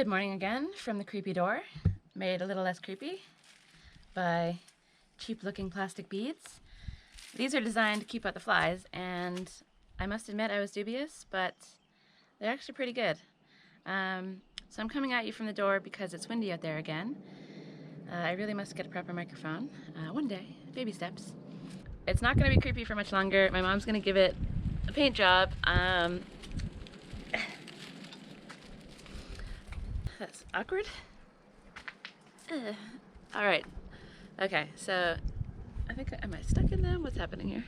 Good morning again from the creepy door, made a little less creepy by cheap-looking plastic beads. These are designed to keep out the flies, and I must admit I was dubious, but they're actually pretty good. So I'm coming at you from the door because it's windy out there again. I really must get a proper microphone. One day, baby steps. It's not going to be creepy for much longer. My mom's going to give it a paint job. That's awkward. All right. Okay, so I think, am I stuck in them? What's happening here?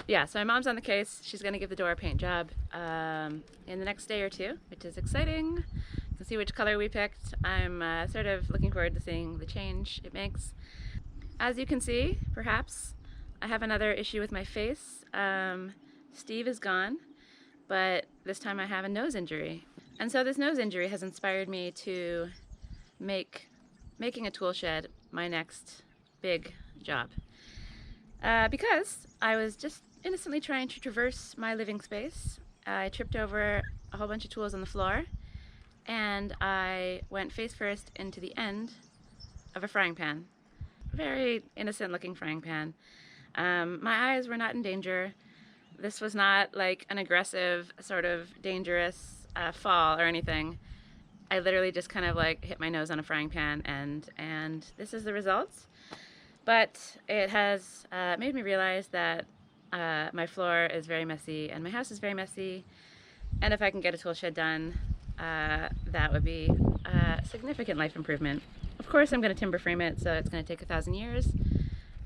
Yeah, so my mom's on the case. She's gonna give the door a paint job in the next day or two, which is exciting. You can see which color we picked. I'm sort of looking forward to seeing the change it makes. As you can see, perhaps, I have another issue with my face. Steve is gone, but this time I have a nose injury. And so this nose injury has inspired me to making a tool shed my next big job. Because I was just innocently trying to traverse my living space. I tripped over a whole bunch of tools on the floor, and I went face first into the end of a frying pan. Very innocent looking frying pan. My eyes were not in danger. This was not like an aggressive, sort of dangerous fall or anything. I literally just kind of like hit my nose on a frying pan, and this is the result. But it has made me realize that my floor is very messy and my house is very messy, and if I can get a tool shed done, that would be a significant life improvement. Of course, I'm going to timber frame it, so it's going to take 1,000 years,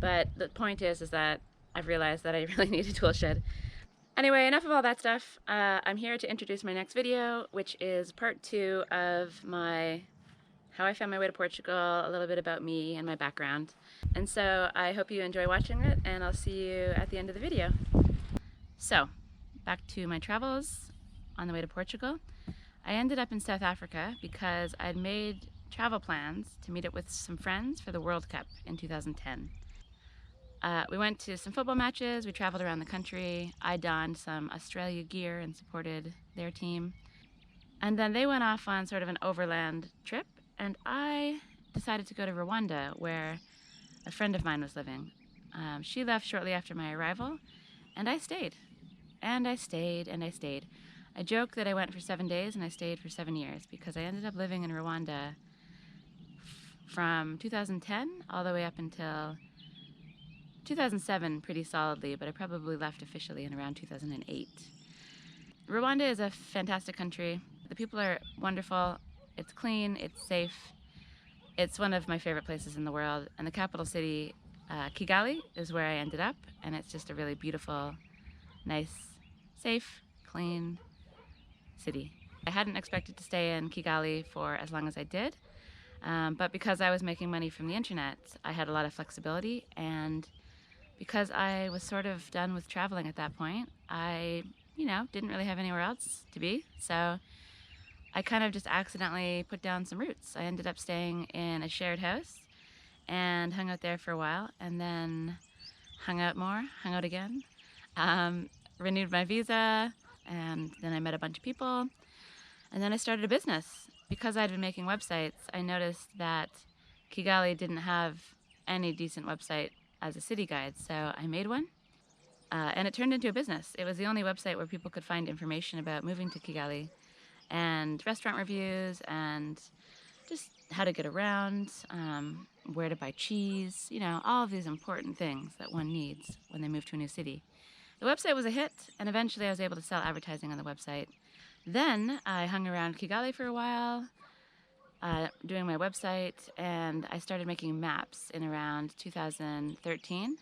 but the point is that I've realized that I really need a tool shed. Anyway, enough of all that stuff. I'm here to introduce my next video, which is part 2 of my how I found my way to Portugal, a little bit about me and my background. And so I hope you enjoy watching it, and I'll see you at the end of the video. So, back to my travels on the way to Portugal. I ended up in South Africa because I'd made travel plans to meet up with some friends for the World Cup in 2010. We went to some football matches, we traveled around the country, I donned some Australia gear and supported their team. And then they went off on sort of an overland trip, and I decided to go to Rwanda, where a friend of mine was living. She left shortly after my arrival, and I stayed. And I stayed, and I stayed. I joke that I went for 7 days and I stayed for 7 years, because I ended up living in Rwanda from 2010 all the way up until 2007 pretty solidly, but I probably left officially in around 2008. Rwanda is a fantastic country. The people are wonderful. It's clean, it's safe. It's one of my favorite places in the world. And the capital city, Kigali, is where I ended up. And it's just a really beautiful, nice, safe, clean city. I hadn't expected to stay in Kigali for as long as I did. But because I was making money from the internet, I had a lot of flexibility. And because I was sort of done with traveling at that point, I, didn't really have anywhere else to be. So I kind of just accidentally put down some roots. I ended up staying in a shared house and hung out there for a while, and then hung out again, renewed my visa, and then I met a bunch of people, and then I started a business. Because I'd been making websites, I noticed that Kigali didn't have any decent website as a city guide, so I made one, and it turned into a business. It was the only website where people could find information about moving to Kigali, and restaurant reviews, and just how to get around, where to buy cheese, all of these important things that one needs when they move to a new city. The website was a hit, and eventually I was able to sell advertising on the website. Then I hung around Kigali for a while, doing my website, and I started making maps in around 2013.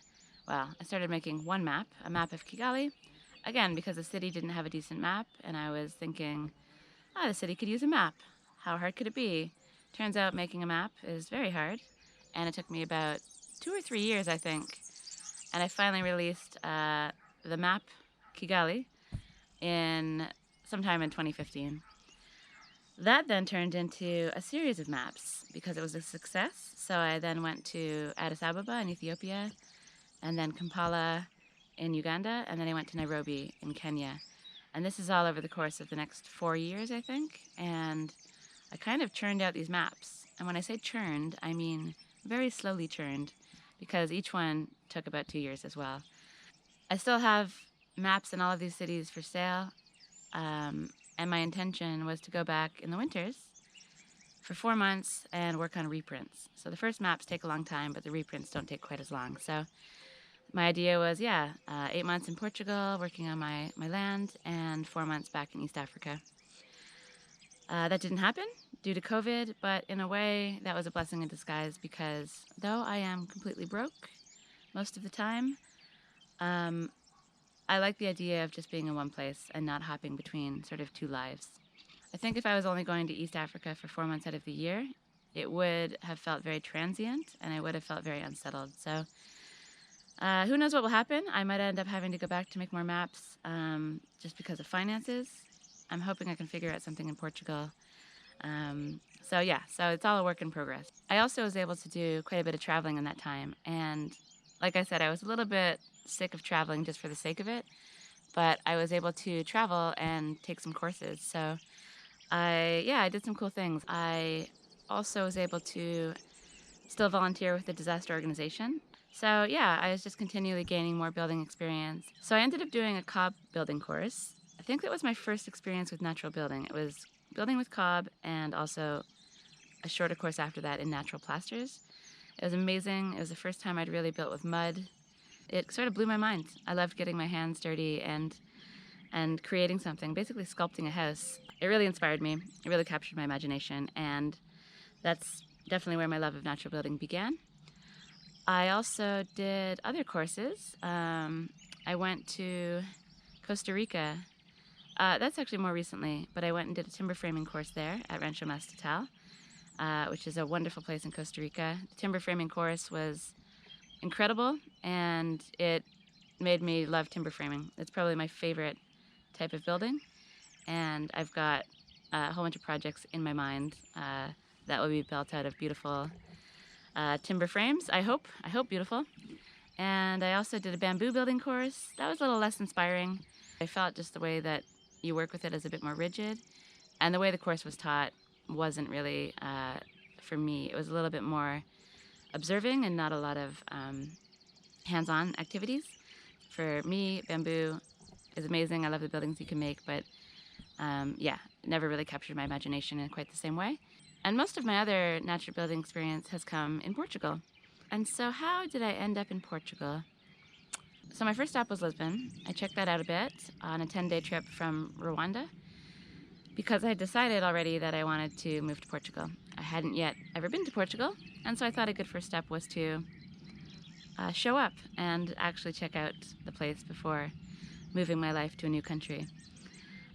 Well, I started making one map, a map of Kigali, again, because the city didn't have a decent map, and I was thinking, the city could use a map. How hard could it be? Turns out making a map is very hard, and it took me about 2 or 3 years, I think. And I finally released the map Kigali sometime in 2015. That then turned into a series of maps because it was a success. So I then went to Addis Ababa in Ethiopia, and then Kampala in Uganda, and then I went to Nairobi in Kenya. And this is all over the course of the next 4 years, I think. And I kind of churned out these maps. And when I say churned, I mean very slowly churned, because each one took about 2 years as well. I still have maps in all of these cities for sale. And my intention was to go back in the winters for 4 months and work on reprints. So the first maps take a long time, but the reprints don't take quite as long. So my idea was, 8 months in Portugal working on my land, and 4 months back in East Africa. That didn't happen due to COVID, but in a way that was a blessing in disguise, because though I am completely broke most of the time, I like the idea of just being in one place and not hopping between sort of two lives. I think if I was only going to East Africa for 4 months out of the year, it would have felt very transient and I would have felt very unsettled. So who knows what will happen? I might end up having to go back to make more maps just because of finances. I'm hoping I can figure out something in Portugal. So it's all a work in progress. I also was able to do quite a bit of traveling in that time. And like I said, I was a little bit sick of traveling just for the sake of it. But I was able to travel and take some courses. So I did some cool things. I also was able to still volunteer with the disaster organization. So I was just continually gaining more building experience. So I ended up doing a cob building course. I think that was my first experience with natural building. It was building with cob and also a shorter course after that in natural plasters. It was amazing. It was the first time I'd really built with mud. It sort of blew my mind. I loved getting my hands dirty and creating something, basically sculpting a house. It really inspired me. It really captured my imagination, and that's definitely where my love of natural building began. I also did other courses. I went to Costa Rica. That's actually more recently, but I went and did a timber framing course there at Rancho Mastatal, which is a wonderful place in Costa Rica. The timber framing course was incredible, and it made me love timber framing. It's probably my favorite type of building, and I've got a whole bunch of projects in my mind that will be built out of beautiful timber frames. I hope beautiful. And I also did a bamboo building course. That was a little less inspiring. I felt just the way that you work with it is a bit more rigid, and the way the course was taught wasn't really for me. It was a little bit more observing and not a lot of hands-on activities. For me, bamboo is amazing. I love the buildings you can make, but it never really captured my imagination in quite the same way. And most of my other natural building experience has come in Portugal. And so how did I end up in Portugal? So my first stop was Lisbon. I checked that out a bit on a 10-day trip from Rwanda because I had decided already that I wanted to move to Portugal. I hadn't yet ever been to Portugal, and so I thought a good first step was to show up and actually check out the place before moving my life to a new country.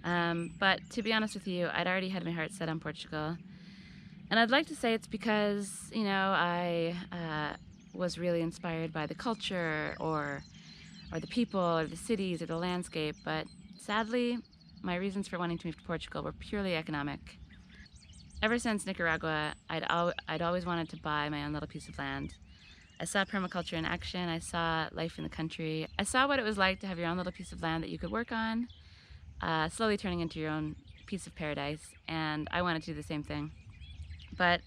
But to be honest with you, I'd already had my heart set on Portugal. And I'd like to say it's because, I was really inspired by the culture or the people or the cities or the landscape. But sadly, my reasons for wanting to move to Portugal were purely economic. Ever since Nicaragua, I'd always wanted to buy my own little piece of land. I saw permaculture in action. I saw life in the country. I saw what it was like to have your own little piece of land that you could work on, slowly turning into your own piece of paradise. And I wanted to do the same thing. But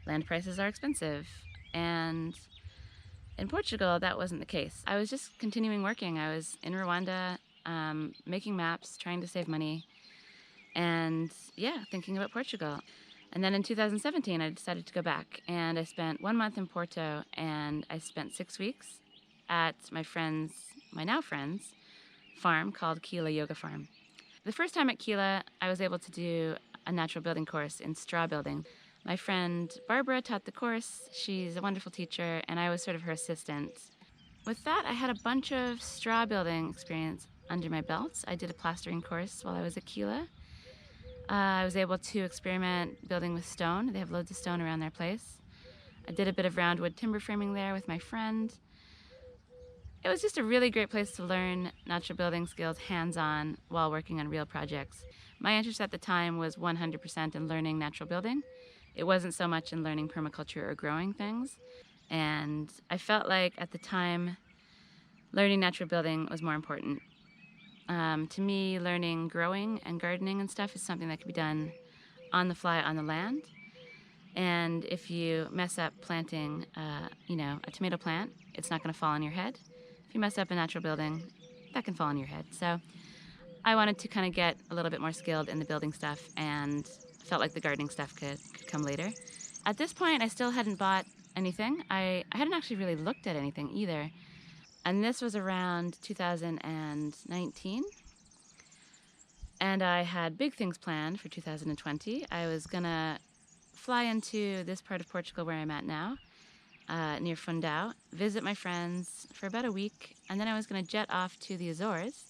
land prices are expensive. And in Portugal, that wasn't the case. I was just continuing working. I was in Rwanda, making maps, trying to save money, and thinking about Portugal. And then in 2017, I decided to go back, and I spent 1 month in Porto, and I spent 6 weeks at my now friend's farm called Kila Yoga Farm. The first time at Kila, I was able to do a natural building course in straw building. My friend Barbara taught the course. She's a wonderful teacher, and I was sort of her assistant. With that, I had a bunch of straw building experience under my belt. I did a plastering course while I was at Kila. I was able to experiment building with stone. They have loads of stone around their place. I did a bit of roundwood timber framing there with my friend. It was just a really great place to learn natural building skills hands-on while working on real projects. My interest at the time was 100% in learning natural building. It wasn't so much in learning permaculture or growing things. And I felt like at the time, learning natural building was more important. To me, learning growing and gardening and stuff is something that can be done on the fly on the land. And if you mess up planting, a tomato plant, it's not going to fall on your head. If you mess up a natural building, that can fall on your head. So I wanted to kind of get a little bit more skilled in the building stuff and felt like the gardening stuff could come later. At this point, I still hadn't bought anything. I hadn't actually really looked at anything either. And this was around 2019. And I had big things planned for 2020. I was going to fly into this part of Portugal where I'm at now, near Fundão, visit my friends for about a week, and then I was going to jet off to the Azores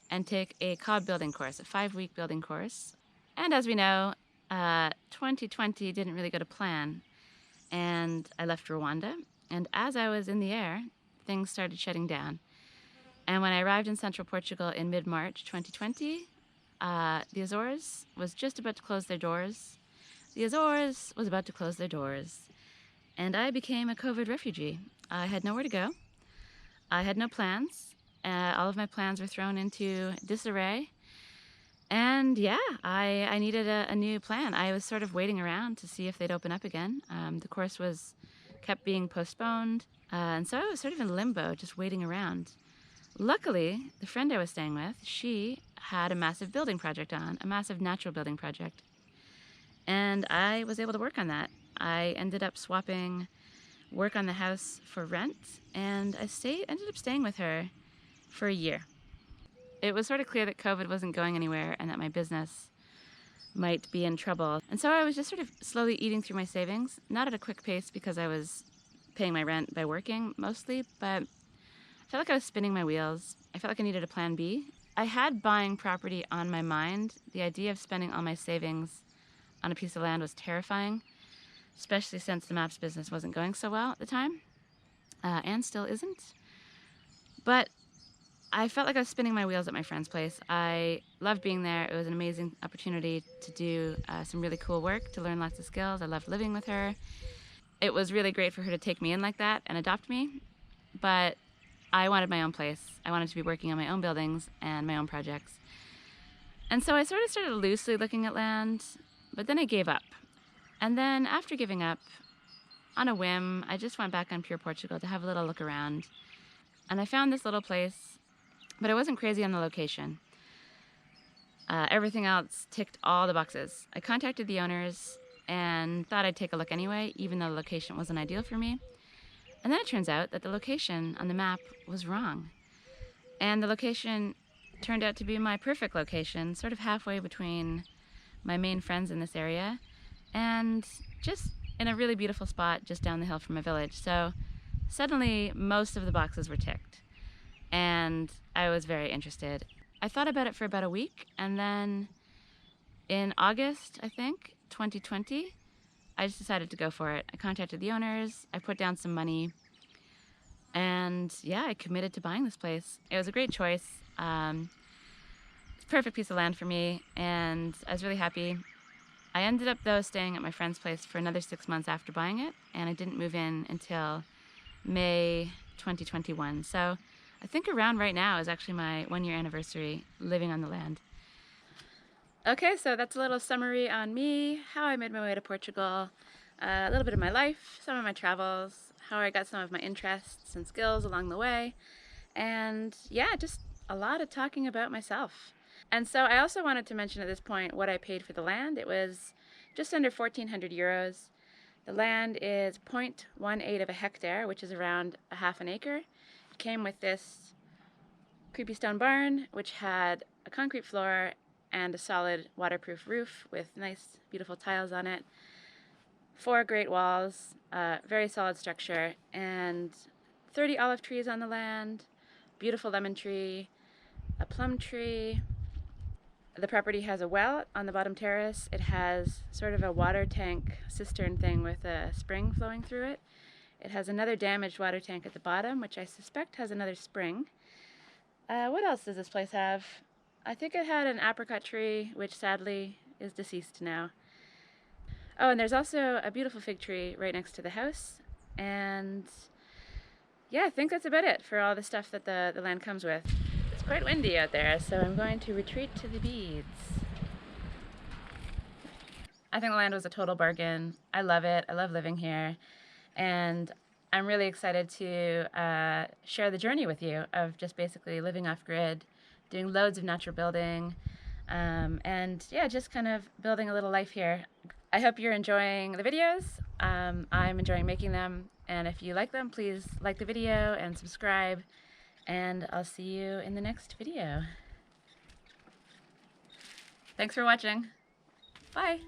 and take a cob building course, a 5-week building course. And as we know, 2020 didn't really go to plan, and I left Rwanda, and as I was in the air, things started shutting down. And when I arrived in Central Portugal in mid-March 2020, the Azores was just about to close their doors. The Azores was about to close their doors, and I became a COVID refugee. I had nowhere to go. I had no plans. All of my plans were thrown into disarray. And yeah, I needed a new plan. I was sort of waiting around to see if they'd open up again. The course kept being postponed, and so I was sort of in limbo, just waiting around. Luckily, the friend I was staying with, she had a massive building project on, a massive natural building project. And I was able to work on that. I ended up swapping work on the house for rent, and I ended up staying with her for a year. It was sort of clear that COVID wasn't going anywhere and that my business might be in trouble. And so I was just sort of slowly eating through my savings, not at a quick pace because I was paying my rent by working mostly, but I felt like I was spinning my wheels. I felt like I needed a plan B. I had buying property on my mind. The idea of spending all my savings on a piece of land was terrifying, especially since the maps business wasn't going so well at the time, and still isn't. But I felt like I was spinning my wheels at my friend's place. I loved being there. It was an amazing opportunity to do some really cool work, to learn lots of skills. I loved living with her. It was really great for her to take me in like that and adopt me, but I wanted my own place. I wanted to be working on my own buildings and my own projects. And so I sort of started loosely looking at land, but then I gave up. And then after giving up, on a whim, I just went back on Pure Portugal to have a little look around. And I found this little place, but I wasn't crazy on the location. Everything else ticked all the boxes. I contacted the owners and thought I'd take a look anyway, even though the location wasn't ideal for me. And then it turns out that the location on the map was wrong. And the location turned out to be my perfect location, sort of halfway between my main friends in this area and just in a really beautiful spot just down the hill from a village. So suddenly most of the boxes were ticked and I was very interested. I thought about it for about a week, and then in August, I think, 2020, I just decided to go for it. I contacted the owners, I put down some money, and yeah, I committed to buying this place. It was a great choice. It's a perfect piece of land for me, and I was really happy. I ended up, though, staying at my friend's place for another 6 months after buying it, and I didn't move in until May 2021. So I think around right now is actually my 1-year anniversary living on the land. Okay, so that's a little summary on me, how I made my way to Portugal, a little bit of my life, some of my travels, how I got some of my interests and skills along the way, and yeah, just a lot of talking about myself. And so I also wanted to mention at this point what I paid for the land. It was just under 1,400 euros. The land is 0.18 of a hectare, which is around a half an acre. It came with this creepy stone barn, which had a concrete floor and a solid waterproof roof with nice, beautiful tiles on it. 4 great walls, very solid structure, and 30 olive trees on the land, beautiful lemon tree, a plum tree. The property has a well on the bottom terrace. It has sort of a water tank cistern thing with a spring flowing through it. It has another damaged water tank at the bottom, which I suspect has another spring. What else does this place have? I think it had an apricot tree, which sadly is deceased now. Oh, and there's also a beautiful fig tree right next to the house. And yeah, I think that's about it for all the stuff that the land comes with. It's quite windy out there, so I'm going to retreat to the beads. I think the land was a total bargain. I love it. I love living here. And I'm really excited to share the journey with you of just basically living off grid, doing loads of natural building, and yeah, just kind of building a little life here. I hope you're enjoying the videos. I'm enjoying making them. And if you like them, please like the video and subscribe. And I'll see you in the next video. Thanks for watching. Bye.